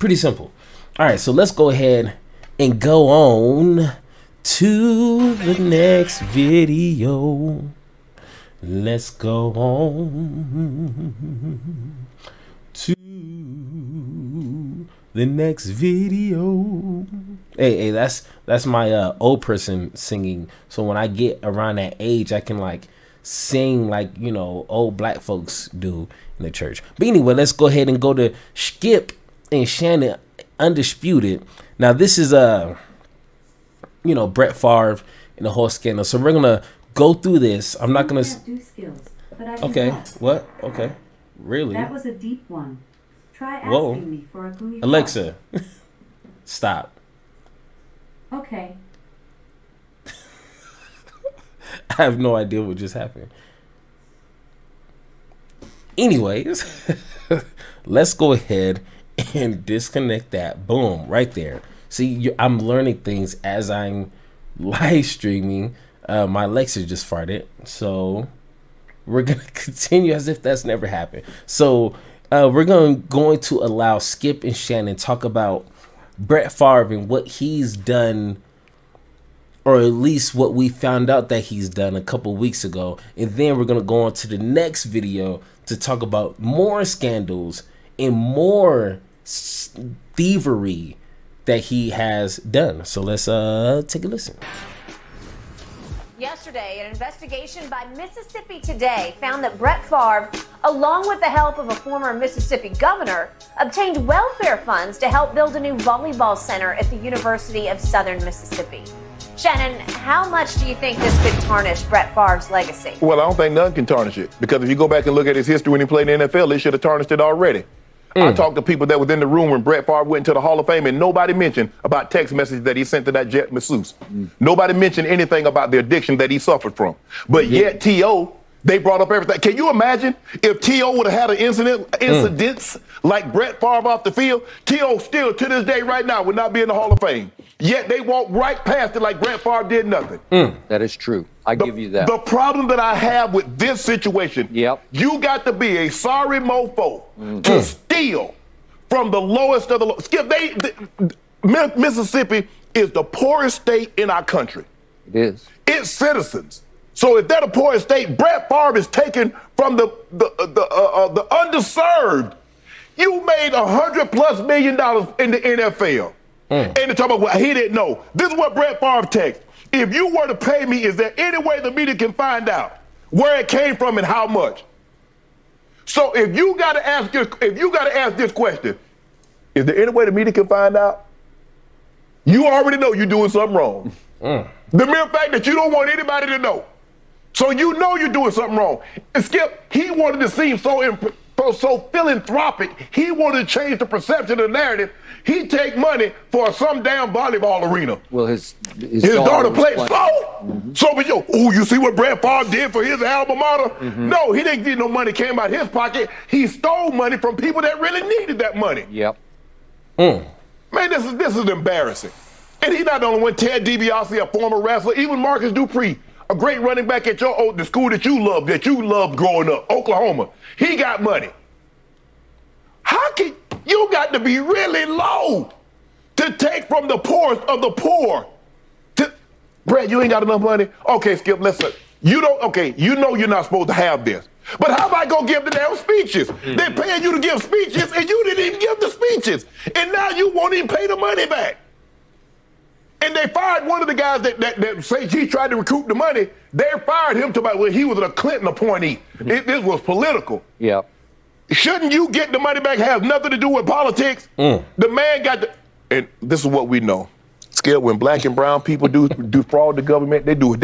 Pretty simple. All right, so let's go ahead and go on to the next video. Let's go on to the next video. Hey, that's my old person singing. So when I get around that age, I can like sing like, you know, old black folks do in the church. But anyway, let's go ahead and go to Skip and Shannon Undisputed. Now this is you know, Brett Favre and the whole scandal. So we're gonna go through this. I'm not gonna do skills, but I okay. What? Okay. Really? That was a deep one. Try asking me for a gooey Alexa, stop. Okay. I have no idea what just happened. Anyways, let's go ahead and disconnect that. Boom, right there. See, I'm learning things as I'm live streaming. My Alexa just farted, so we're gonna continue as if that's never happened. So we're going to allow Skip and Shannon talk about Brett Favre and what he's done, or at least what we found out that he's done a couple weeks ago, and then we're gonna go on to the next video to talk about more scandals and more thievery that he has done. So let's take a listen. Yesterday, an investigation by Mississippi Today found that Brett Favre, along with the help of a former Mississippi governor, obtained welfare funds to help build a new volleyball center at the University of Southern Mississippi. Shannon, how much do you think this could tarnish Brett Favre's legacy? Well, I don't think none can tarnish it, because if you go back and look at his history when he played in the NFL, they should have tarnished it already. I talked to people that was in the room when Brett Favre went into the Hall of Fame, and nobody mentioned about text messages that he sent to that jet masseuse. Nobody mentioned anything about the addiction that he suffered from. But yet T.O., they brought up everything. Can you imagine if T.O. would have had an incidents like Brett Favre off the field? T.O. still, to this day right now, would not be in the Hall of Fame. Yet they walked right past it like Brett Favre did nothing. That is true. I give you that. The problem that I have with this situation, you got to be a sorry mofo to steal from the lowest of the low. Skip, Mississippi is the poorest state in our country. It is. Its citizens. So if they're the poorest state, Brett Favre is taken from the underserved. You made $100+ million in the NFL. And they talk about, well, he didn't know. This is what Brett Favre texted. If you were to pay me, is there any way the media can find out where it came from and how much? So if you got to ask this question, is there any way the media can find out? You already know you're doing something wrong. The mere fact that you don't want anybody to know. So you know you're doing something wrong. And Skip, he wanted to seem so philanthropic. He wanted to change the perception of the narrative. He take money for some damn volleyball arena. Well, his daughter plays. So, but you see what Brett Favre did for his alma mater? No, he didn't get no money came out of his pocket. He stole money from people that really needed that money. Man, this is embarrassing. And he's not the only one. Ted DiBiase, a former wrestler, even Marcus Dupree, a great running back at the school that you loved growing up, Oklahoma. He got money. How can you got to be really low to take from the poorest of the poor? Brett, you ain't got enough money? Okay, Skip, listen. You know you're not supposed to have this. But how about go give the damn speeches? They're paying you to give speeches, and you didn't even give the speeches. And now you won't even pay the money back. And they fired one of the guys that say he tried to recruit the money. They fired him when he was a Clinton appointee. This was political. Shouldn't you get the money back? Have nothing to do with politics. The man got the, and this is what we know. Skip, when black and brown people do fraud the government, they do it.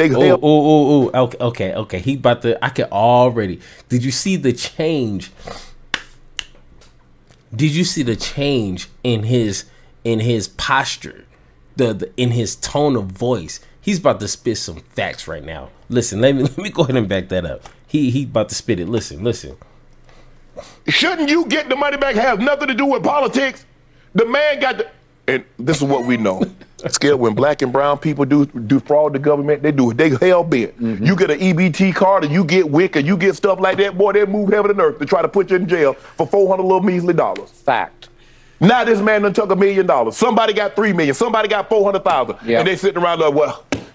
Okay. He about to. I can already. Did you see the change? Did you see the change in his posture? In his tone of voice? He's about to spit some facts right now. Listen, let me go ahead and back that up. He about to spit it. Listen. Shouldn't you get the money back? Have nothing to do with politics. The man got the, and this is what we know. Skip, when black and brown people do fraud the government, they do it. They hell bent. You get an EBT card, or you get WIC, or you get stuff like that. Boy, they move heaven and earth to try to put you in jail for $400 little measly dollars. Fact. Now this man done took $1 million. Somebody got $3 million. Somebody got 400,000. Yep. And they sitting around like,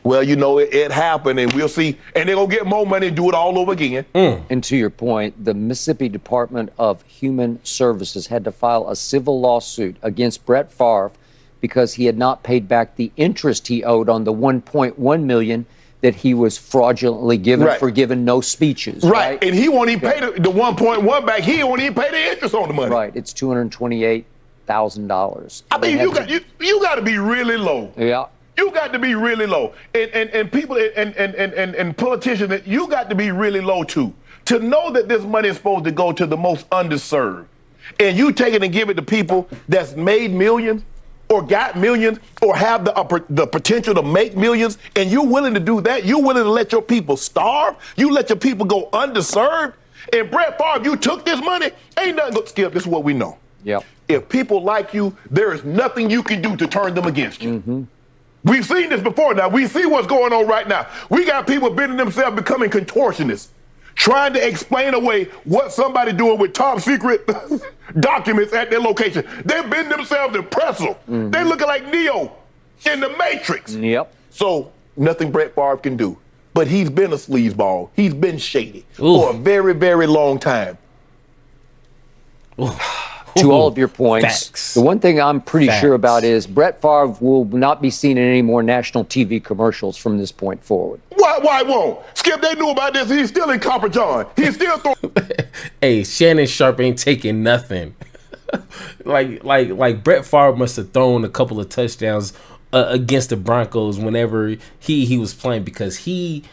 well, you know, it happened, and we'll see. And they're gonna get more money and do it all over again. And to your point, the Mississippi Department of Human Services had to file a civil lawsuit against Brett Farve because he had not paid back the interest he owed on the $1.1 million that he was fraudulently given for giving no speeches. Right. And he won't even pay the 1.1 back. He won't even pay the interest on the money. Right. It's $228,000. I mean, you got to be really low. Yeah. You got to be really low. And people and politicians, you got to be really low too. To know that this money is supposed to go to the most underserved, and you take it and give it to people that's made millions or got millions or have the potential to make millions, and you're willing to do that, you're willing to let your people starve, you let your people go underserved, and Brett Favre, you took this money, ain't nothing, Skip, this is what we know. Yep. If people like you, there is nothing you can do to turn them against you. We've seen this before now. We see what's going on right now. We got people bending themselves, becoming contortionists, trying to explain away what somebody doing with top secret documents at their location. They bend themselves in pretzel. They looking like Neo in the Matrix. Yep. So nothing Brett Favre can do. But he's been a sleazeball. He's been shady for a very, very long time. To all of your points, Facts. the one thing I'm pretty Facts. sure about is Brett Favre will not be seen in any more national TV commercials from this point forward. Why won't? Skip, they knew about this. He's still in Copper John. He's still throwing. Hey, Shannon Sharp ain't taking nothing. like Brett Favre must have thrown a couple of touchdowns against the Broncos whenever he was playing, because he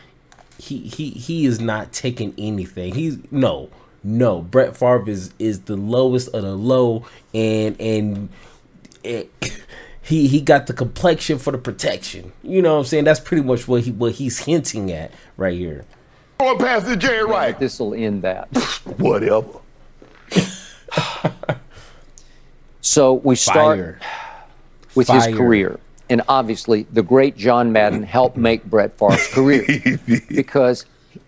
is not taking anything. No, Brett Favre is the lowest of the low, and he got the complexion for the protection. You know what I'm saying? That's pretty much what he's hinting at right here. Going past the Jerry Rice. This will end that. Whatever. So we start Fire. with his career. And obviously, the great John Madden helped make Brett Favre's career because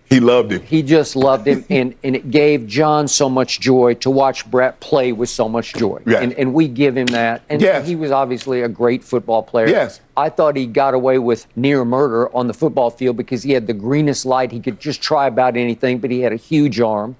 he loved him. He just loved him, and it gave John so much joy to watch Brett play with so much joy. Yes. And we give him that. And Yes. he was obviously a great football player. Yes. I thought he got away with near murder on the football field because he had the greenest light. He could just try about anything, but he had a huge arm,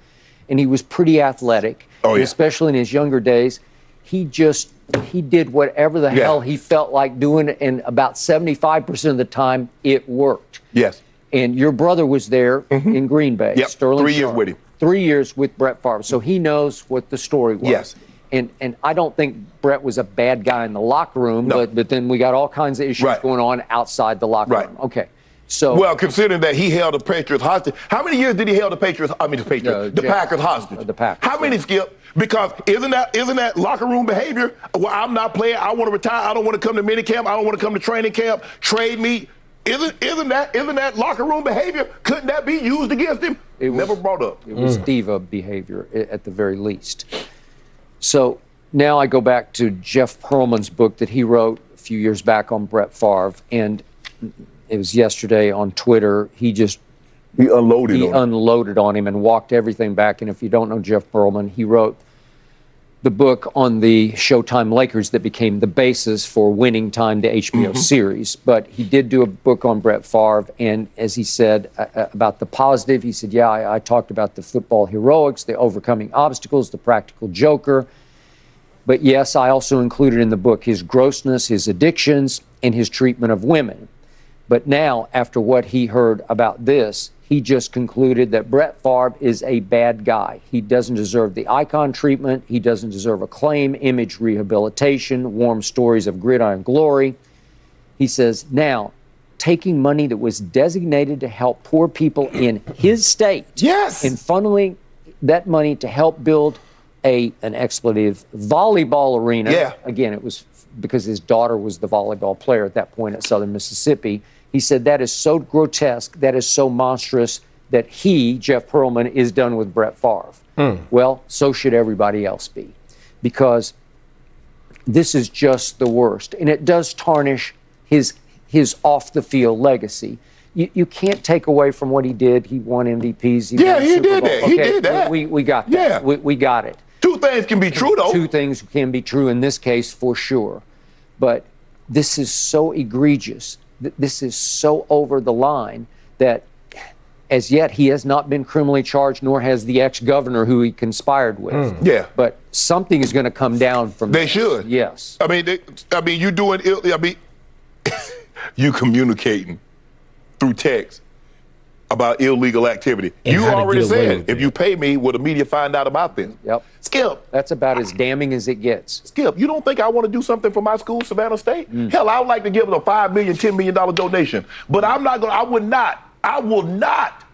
and he was pretty athletic. Oh, And yeah. especially in his younger days, he did whatever the hell he felt like doing, and about 75% of the time, it worked. Yes. And your brother was there in Green Bay. Yep, Sterling 3 years Sharp. with him. 3 years with Brett Favre. So he knows what the story was. Yes. And I don't think Brett was a bad guy in the locker room, No. but then we got all kinds of issues Right. going on outside the locker Right. room. Okay. So Well, considering that he held the Patriots hostage, how many years did he hold the Patriots? I mean, the Packers hostage. The Packers. How many, Skip? Because isn't that locker room behavior? Well, I'm not playing. I want to retire. I don't want to come to minicamp. I don't want to come to training camp. Trade me. Isn't that locker room behavior? Couldn't that be used against him? It was- Never brought up. it was diva behavior at the very least. So now I go back to Jeff Pearlman's book that he wrote a few years back on Brett Favre, and it was yesterday on Twitter. He unloaded on him and walked everything back. And if you don't know Jeff Pearlman, he wrote the book on the Showtime Lakers that became the basis for Winning Time, the HBO series. But he did do a book on Brett Favre, and as he said about the positive, he said, I talked about the football heroics, the overcoming obstacles, the practical joker. But yes, I also included in the book his grossness, his addictions, and his treatment of women. But now, after what he heard about this, he just concluded that Brett Favre is a bad guy. He doesn't deserve the icon treatment. He doesn't deserve acclaim, image rehabilitation, warm stories of gridiron glory. He says, now, taking money that was designated to help poor people in his state and funneling that money to help build an expletive volleyball arena. Yeah. Again, it was because his daughter was the volleyball player at that point at Southern Mississippi. He said that is so grotesque, that is so monstrous, that he, Jeff Pearlman, is done with Brett Favre. Well, so should everybody else be, because this is just the worst. And it does tarnish his off-the-field legacy. You can't take away from what he did. He won MVPs. He won He Super did Bowl. that. He did that. We got that. Yeah. We got it. things can be true, though. Two things can be true in this case for sure. But this is so egregious. This is so over the line that as yet he has not been criminally charged, nor has the ex-governor who he conspired with. Yeah. But something is going to come down from They this. should. Yes. I mean, you doing ill. I mean, you communicating through text about illegal activity. And you how to already get away said, with if it. you pay me, will the media find out about this? Yep. Skip. That's about as damning as it gets. Skip, you don't think I want to do something for my school, Savannah State? Hell, I would like to give it a $5 million, $10 million donation. But I'm not going to, I will not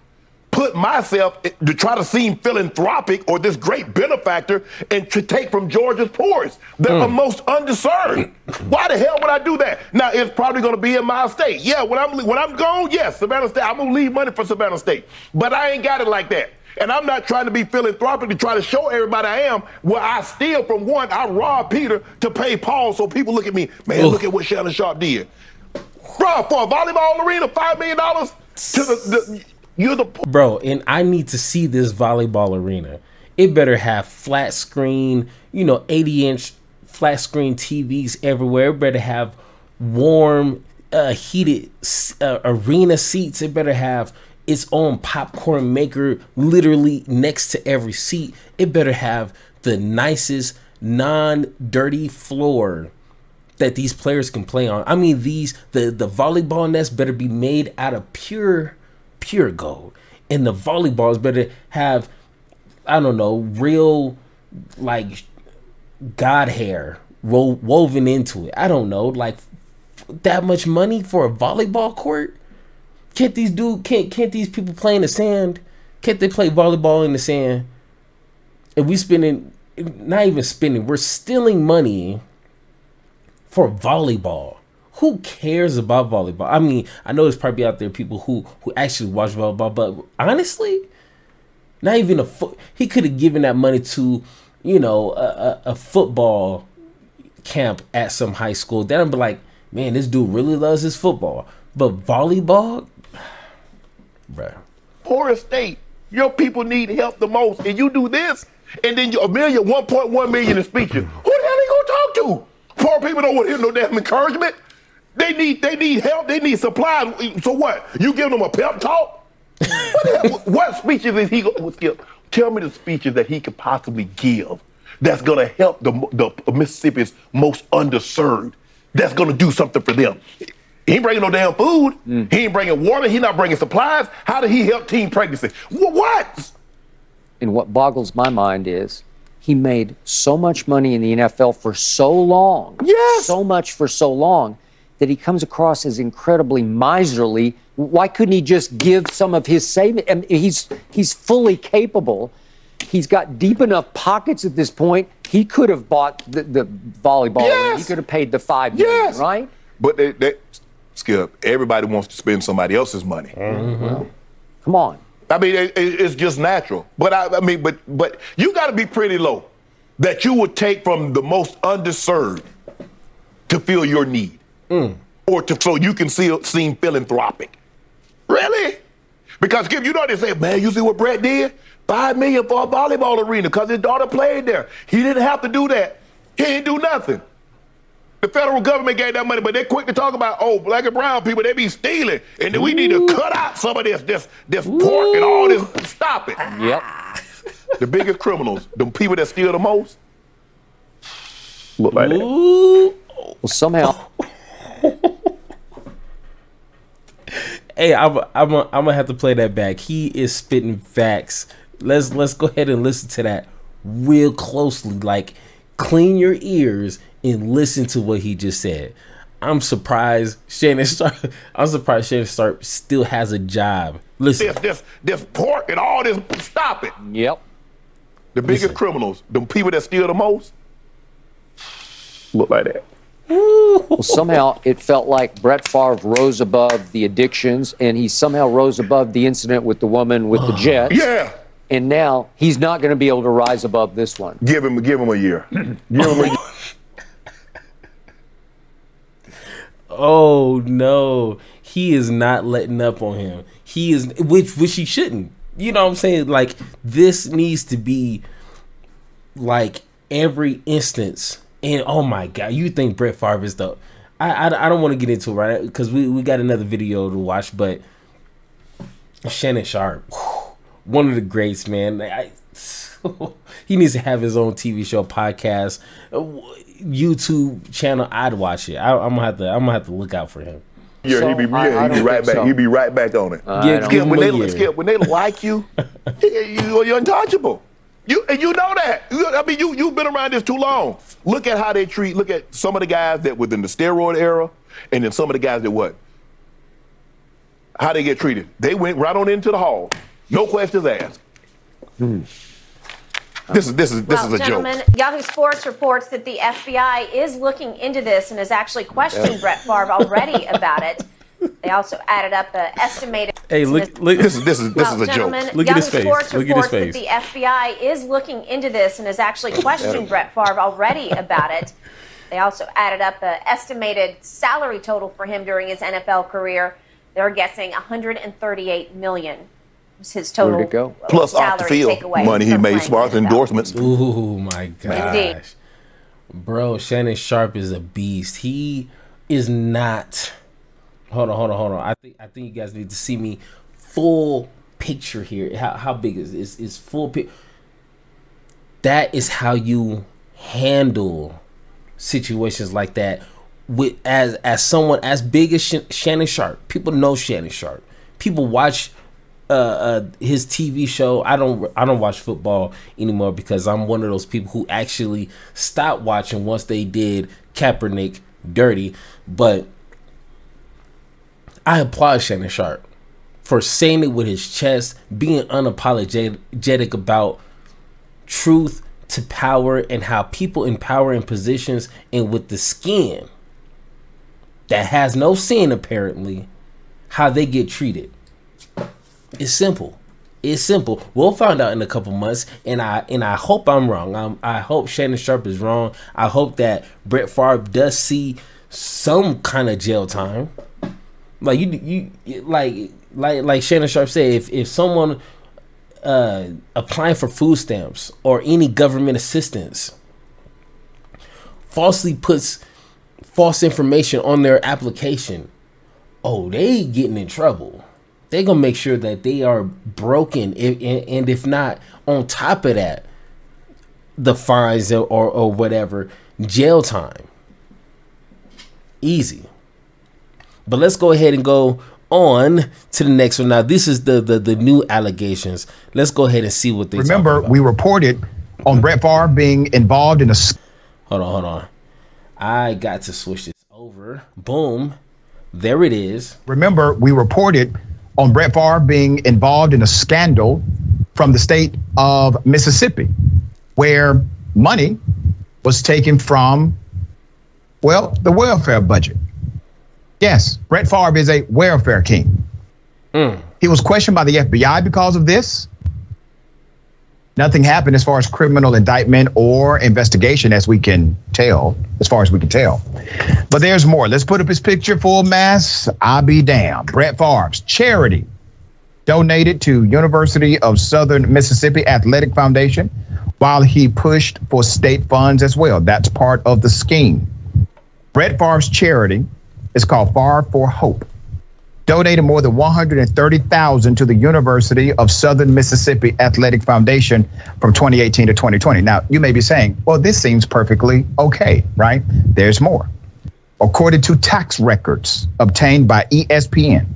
put myself to try to seem philanthropic or this great benefactor and to take from Georgia's poorest, the most underserved. Why the hell would I do that? Now, it's probably going to be in my state. Yeah, when I'm gone, yes, Savannah State, I'm going to leave money for Savannah State. But I ain't got it like that. And I'm not trying to be philanthropic to try to show everybody I am. Where I steal from one, I rob Peter to pay Paul so people look at me, man, look at what Shannon Sharp did. Bro, for a volleyball arena, $5 million to you're the... Bro, and I need to see this volleyball arena. It better have flat screen, 80-inch flat screen TVs everywhere. It better have warm, heated arena seats. It better have its own popcorn maker literally next to every seat. It better have the nicest, non-dirty floor that these players can play on. I mean, the volleyball nets better be made out of pure gold, and the volleyballs better have, I don't know, real like god hair woven into it. I don't know, like that much money for a volleyball court. Can't these people play in the sand? Can't they play volleyball in the sand? And we're stealing money for volleyball. Who cares about volleyball? I mean, I know there's probably out there people who actually watch volleyball, but honestly, not even he could have given that money to, a football camp at some high school. Then I'd be like, man, this dude really loves his football. But volleyball, bruh. Poorest state, your people need help the most, and you do this, and then $1.1 million in speeches. Who the hell are you gonna talk to? Poor people don't want to hear no damn encouragement. They need help. They need supplies. So what? You give them a pep talk? What speeches is he going to skip? Tell me the speeches that he could possibly give that's going to help the Mississippi's most underserved. That's going to do something for them. He ain't bringing no damn food. He ain't bringing water. He not bringing supplies. How did he help teen pregnancy? What? And what boggles my mind is he made so much money in the NFL for so long. Yes. So much for so long that he comes across as incredibly miserly. Why couldn't he just give some of his savings? I mean, he's fully capable. He's got deep enough pockets at this point. He could have bought the volleyball. Yes. He could have paid the $5 million, right? But Skip, everybody wants to spend somebody else's money. Well, come on. I mean, it's just natural. But but you got to be pretty low that you would take from the most underserved to fill your need. Or so you can seem philanthropic. Really? Because Skip, you know they say, man, you see what Brett did? $5 million for a volleyball arena because his daughter played there. He didn't have to do that. He didn't do nothing. The federal government gave that money, but they're quick to talk about, black and brown people, they be stealing. And then we need to cut out some of this pork and all this. Stop it. Yep. The biggest criminals, the people that steal the most, look like that. Well, somehow. Hey, I'm gonna have to play that back. He is spitting facts. Let's go ahead and listen to that real closely. Like, clean your ears and listen to what he just said. I'm surprised Shannon Sharp still has a job. Listen, this pork and all this. Stop it. Yep. The biggest criminals, the people that steal the most, look like that. Well, somehow it felt like Brett Favre rose above the addictions, and he somehow rose above the incident with the woman with the Jets. Yeah. And now he's not going to be able to rise above this one. Give him a year. Give him a year. Oh no, he is not letting up on him. He is, which he shouldn't. You know what I'm saying? Like, this needs to be like every instance. And oh my God, you think Brett Favre is the? I don't want to get into it right because we got another video to watch, but Shannon Sharpe, one of the greats, man. He needs to have his own TV show, podcast, YouTube channel. I'd watch it. I'm gonna have to look out for him. Yeah, So, he'd be I don't right think back. so. He'd be right back on it. Give when him a year. Skip, when they like you, you're untouchable. You know that. You've been around this too long. Look at how they treat. Look at some of the guys that within the steroid era, and then some of the guys that what? How they get treated? They went right on into the hall, no questions asked. This is a gentlemen, joke. Yahoo Sports reports that the FBI is looking into this and is actually questioning Brett Favre already about it. They also added up the estimated. Hey, look! This is a joke. Gentlemen, Look Yahoo at his face. Sports Look at his reports face. that the FBI is looking into this and is actually questioning Brett Favre already about it. They also added up the estimated salary total for him during his NFL career. They're guessing $138 million was his total. Where'd it go? Plus off the salary field money he made, smart endorsements. Ooh my gosh, Indeed. bro! Shannon Sharpe is a beast. He is not. Hold on. I think you guys need to see me full picture here. How big is full picture? That is how you handle situations like that. With as someone as big as Shannon Sharpe, people know Shannon Sharpe. People watch his TV show. I don't watch football anymore because I'm one of those people who actually stopped watching once they did Kaepernick dirty. But I applaud Shannon Sharpe for saying it with his chest, being unapologetic about truth to power and how people in power and positions and with the skin that has no sin apparently, how they get treated. It's simple. It's simple. We'll find out in a couple months, and I hope I'm wrong. I hope Shannon Sharpe is wrong. I hope that Brett Favre does see some kind of jail time. Like you like Shannon Sharpe said, if someone applying for food stamps or any government assistance falsely puts false information on their application, oh, they getting in trouble. They're gonna make sure that they are broken, and if not, on top of that, the fines or whatever, jail time. Easy. But let's go ahead and go on to the next one. Now, this is the new allegations. Let's go ahead and see what they remember. We reported on Brett Favre being involved in a. Hold on. I got to switch this over. Boom. There it is. Remember, we reported on Brett Favre being involved in a scandal from the state of Mississippi, where money was taken from, well, the welfare budget. Yes, Brett Favre is a welfare king. He was questioned by the FBI because of this. Nothing happened as far as criminal indictment or investigation as we can tell, But there's more. Let's put up his picture, full mass. I'll be damned. Brett Favre's charity donated to University of Southern Mississippi Athletic Foundation while he pushed for state funds as well. That's part of the scheme. Brett Favre's charity is called Farve for Hope. Donated more than $130,000 to the University of Southern Mississippi Athletic Foundation from 2018 to 2020. Now, you may be saying, well, this seems perfectly okay, right? There's more. According to tax records obtained by ESPN,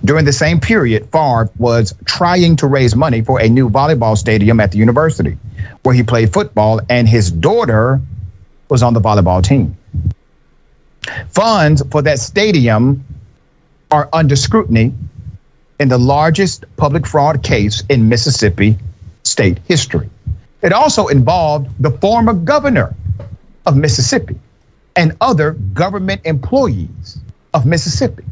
during the same period, Favre was trying to raise money for a new volleyball stadium at the university where he played football, and his daughter was on the volleyball team. Funds for that stadium are under scrutiny in the largest public fraud case in Mississippi state history. It also involved the former governor of Mississippi and other government employees of Mississippi.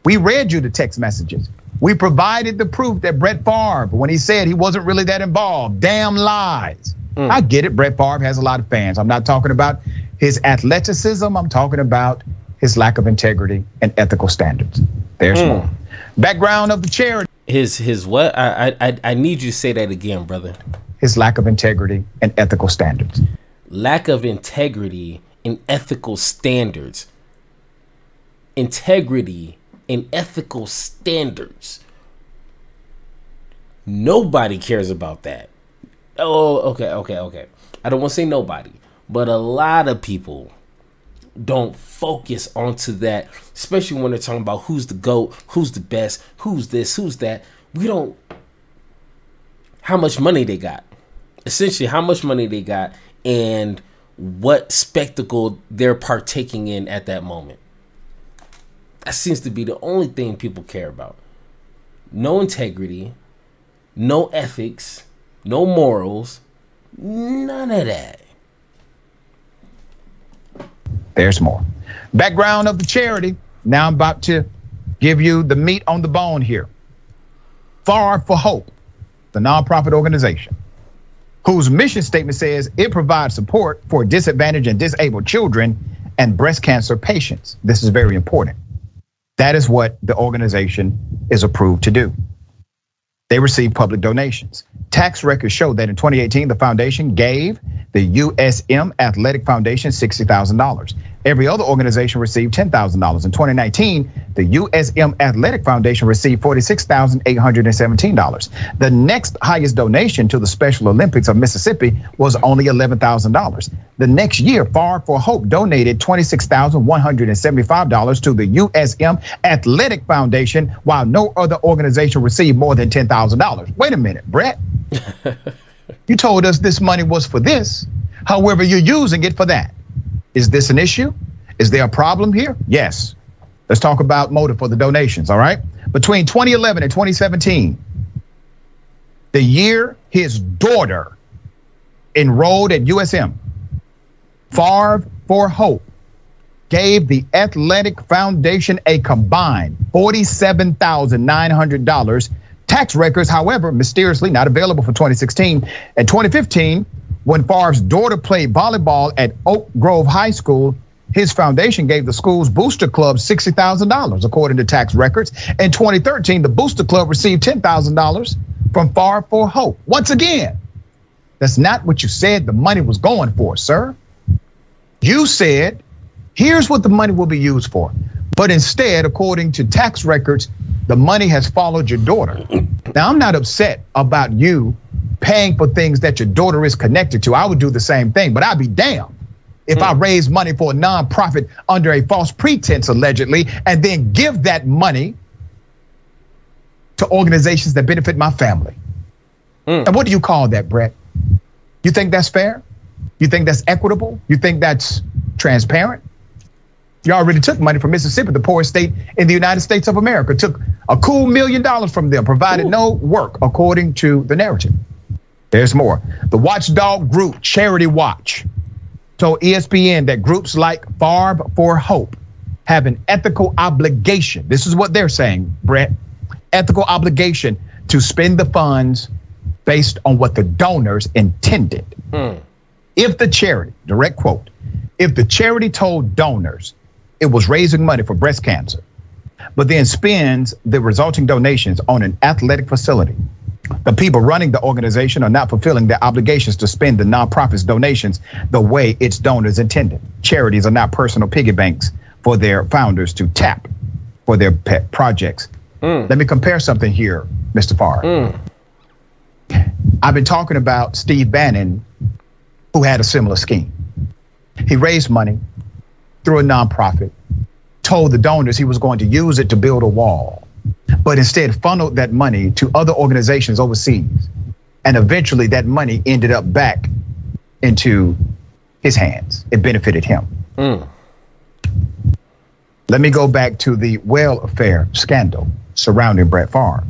We read you the text messages. We provided the proof that Brett Favre, when he said he wasn't really that involved, damn lies. I get it. Brett Favre has a lot of fans. I'm not talking about his athleticism. I'm talking about his lack of integrity and ethical standards. There's more. Background of the charity. His what? I need you to say that again, brother. his lack of integrity and ethical standards. Lack of integrity and ethical standards. Integrity and ethical standards. Nobody cares about that. Oh, okay. I don't want to say nobody, but a lot of people don't focus onto that, especially when they're talking about who's the GOAT, who's the best, who's this, who's that. We don't, how much money they got. Essentially, how much money they got and what spectacle they're partaking in at that moment. That seems to be the only thing people care about. No integrity, no ethics, no morals, none of that. There's more. Background of the charity. Now I'm about to give you the meat on the bone here. Farve for Hope, the nonprofit organization, whose mission statement says it provides support for disadvantaged and disabled children and breast cancer patients. This is very important. That is what the organization is approved to do. They receive public donations. Tax records show that in 2018, the foundation gave the USM Athletic Foundation $60,000. Every other organization received $10,000. In 2019, the USM Athletic Foundation received $46,817. The next highest donation to the Special Olympics of Mississippi was only $11,000. The next year, Farve for Hope donated $26,175 to the USM Athletic Foundation, while no other organization received more than $10,000. Wait a minute, Brett. You told us this money was for this. However, you're using it for that. Is this an issue? Is there a problem here? Yes. Let's talk about motive for the donations, all right? Between 2011 and 2017, the year his daughter enrolled at USM, Farve for Hope gave the Athletic Foundation a combined $47,900. Tax records, however, mysteriously not available for 2016. And 2015, when Farve's daughter played volleyball at Oak Grove High School, his foundation gave the school's booster club $60,000, according to tax records. In 2013, the booster club received $10,000 from Farve for Hope. Once again, that's not what you said the money was going for, sir. You said, here's what the money will be used for. But instead, according to tax records, the money has followed your daughter. Now, I'm not upset about you paying for things that your daughter is connected to. I would do the same thing, but I'd be damned if I raise money for a nonprofit under a false pretense, allegedly, and then give that money to organizations that benefit my family. And what do you call that, Brett? You think that's fair? You think that's equitable? You think that's transparent? You already took money from Mississippi, the poorest state in the United States of America, took a cool $1 million from them, provided no work, according to the narrative. There's more. The watchdog group Charity Watch told ESPN that groups like Farve for Hope have an ethical obligation. This is what they're saying, Brett. Ethical obligation to spend the funds based on what the donors intended. If the charity, direct quote, if the charity told donors it was raising money for breast cancer, but then spends the resulting donations on an athletic facility, the people running the organization are not fulfilling their obligations to spend the nonprofit's donations the way its donors intended. Charities are not personal piggy banks for their founders to tap for their pet projects. Let me compare something here, Mr. Farve. I've been talking about Steve Bannon, who had a similar scheme. He raised money through a nonprofit, told the donors he was going to use it to build a wall, but instead funneled that money to other organizations overseas. And eventually that money ended up back into his hands. It benefited him. Let me go back to the welfare scandal surrounding Brett Favre.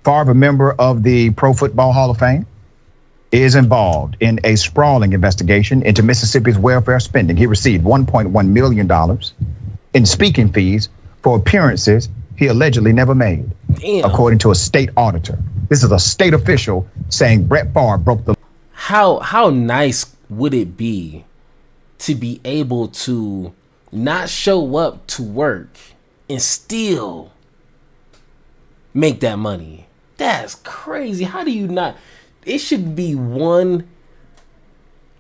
Favre, a member of the Pro Football Hall of Fame, is involved in a sprawling investigation into Mississippi's welfare spending. He received $1.1 million in speaking fees for appearances he allegedly never made, according to a state auditor. This is a state official saying Brett Favre broke the law. How nice would it be to be able to not show up to work and still make that money? That's crazy. How do you not? it should be one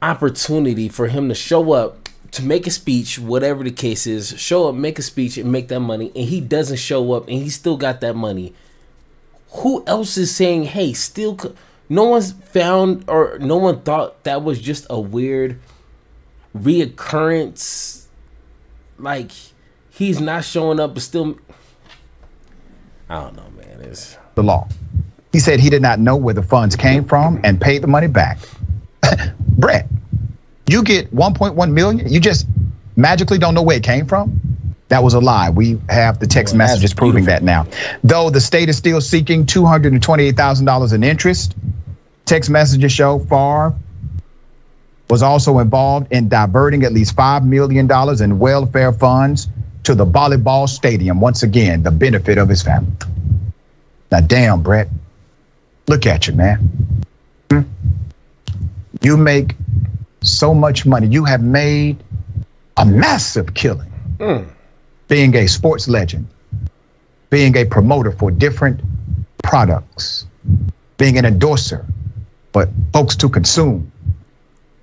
opportunity for him to show up, to make a speech, whatever the case is, show up, make a speech, and make that money, and he doesn't show up, and he still got that money. Who else is saying, hey, still, no one's found, or no one thought that was just a weird reoccurrence, like, he's not showing up, but still, I don't know, man, it's the law. He said he did not know where the funds came from and paid the money back. Brett, you get 1.1 million, you just magically don't know where it came from? That was a lie. We have the text messages proving that now. Though the state is still seeking $228,000 in interest, text messages show Farve was also involved in diverting at least $5 million in welfare funds to the volleyball stadium. Once again, the benefit of his family. Now, damn, Brett, look at you, man. You make so much money. You have made a massive killing. Being a sports legend, being a promoter for different products, being an endorser for folks to consume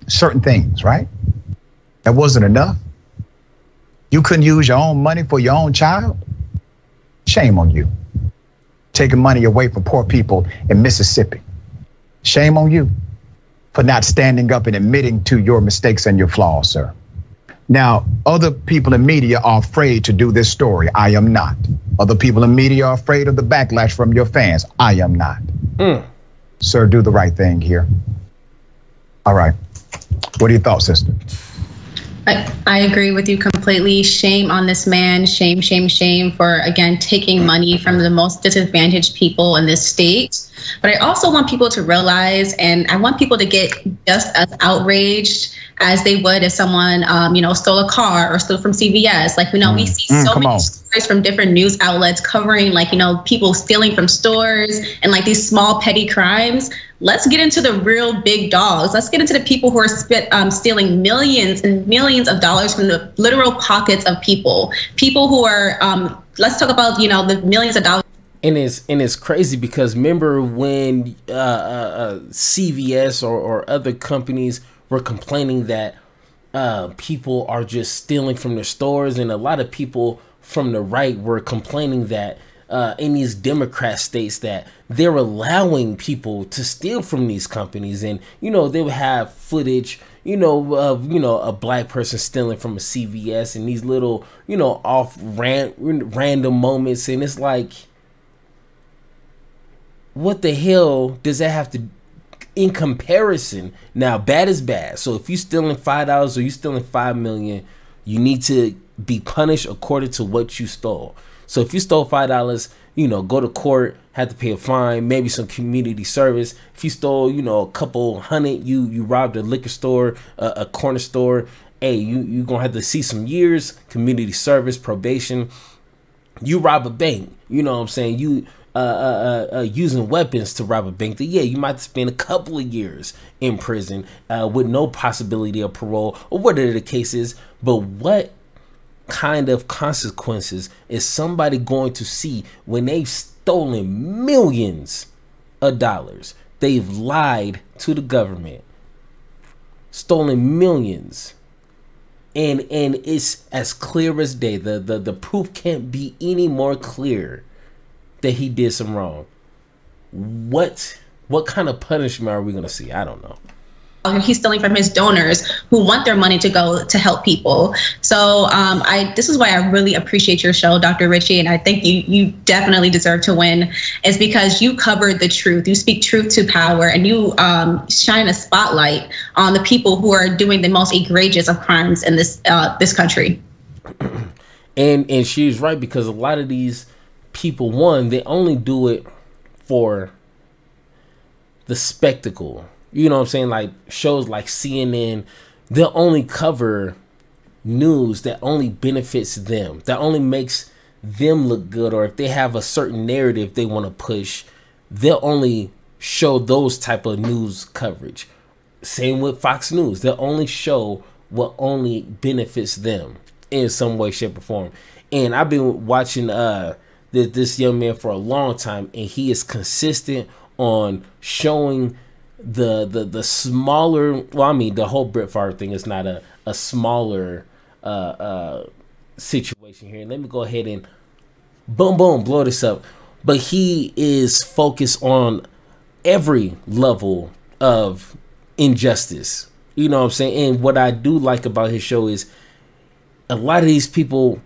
certain things, right? That wasn't enough. You couldn't use your own money for your own child? Shame on you. Taking money away from poor people in Mississippi. Shame on you for not standing up and admitting to your mistakes and your flaws, sir. Now, other people in media are afraid to do this story. I am not. Other people in media are afraid of the backlash from your fans. I am not. Sir, do the right thing here. All right. What are your thoughts, sister? I agree with you completely. Shame on this man. Shame, shame, shame for, again, taking money from the most disadvantaged people in this state. But I also want people to realize, and I want people to get just as outraged as they would if someone, stole a car or stole from CVS. Like, we see so many stories from different news outlets covering, people stealing from stores and these small petty crimes. Let's get into the real big dogs. Let's get into the people who are stealing millions and millions of dollars from the literal pockets of people. People who are, let's talk about, the millions of dollars. And it's crazy because remember when CVS or other companies were complaining that people are just stealing from their stores, and a lot of people from the right were complaining that in these Democrat states that they're allowing people to steal from these companies, and they would have footage of a black person stealing from a CVS and these little off random moments, and it's like, what the hell does that have to, in comparison? Now, bad is bad. So if you're stealing $5 or you're stealing $5 million, you need to be punished according to what you stole. So if you stole $5, go to court, have to pay a fine, maybe some community service. If you stole, a couple hundred, you robbed a liquor store, a corner store, hey, you gonna have to see some years, community service, probation. You rob a bank, you know what I'm saying? You using weapons to rob a bank, that you might spend a couple of years in prison with no possibility of parole, or whatever the case is. But what kind of consequences is somebody going to see when they've stolen millions of dollars? They've lied to the government, stolen millions, and it's as clear as day. The proof can't be any more clear that he did some wrong. What kind of punishment are we gonna see? I don't know. He's stealing from his donors who want their money to go to help people. So this is why I really appreciate your show, Dr. Richie, and I think you definitely deserve to win. Is because you covered the truth. You speak truth to power, and you shine a spotlight on the people who are doing the most egregious of crimes in this country. And she's right, because a lot of these people, one, they only do it for the spectacle. You know what I'm saying? Like shows like CNN, they'll only cover news that only benefits them, that only makes them look good, or if they have a certain narrative they want to push, they'll only show those type of news coverage. Same with Fox News. They'll only show what only benefits them in some way, shape, or form. And I've been watching this young man for a long time, and he is consistent on showing the smaller, well, I mean, the whole Brett Favre thing is not a smaller situation here. Let me go ahead and boom blow this up. But he is focused on every level of injustice. You know what I'm saying? And what I do like about his show is a lot of these people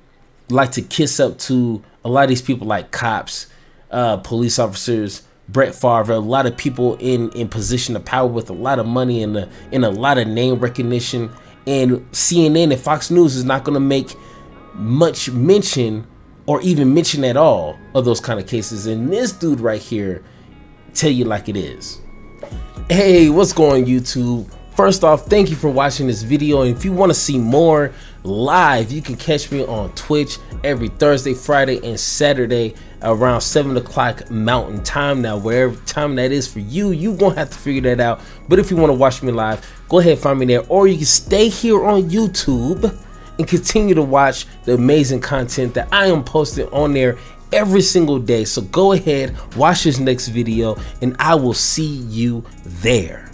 like to kiss up to a lot of these people, like cops, police officers, Brett Favre, a lot of people in position of power with a lot of money and a lot of name recognition. And CNN and Fox News is not going to make much mention or even mention at all of those kind of cases. And this dude right here tell you like it is. Hey, what's going on, YouTube? First off, thank you for watching this video. And if you want to see more live, you can catch me on Twitch every Thursday, Friday, and Saturday around 7 o'clock Mountain Time. Now, wherever time that is for you, you're going to have to figure that out. But if you want to watch me live, go ahead and find me there. Or you can stay here on YouTube and continue to watch the amazing content that I am posting on there every single day. So go ahead, watch this next video, and I will see you there.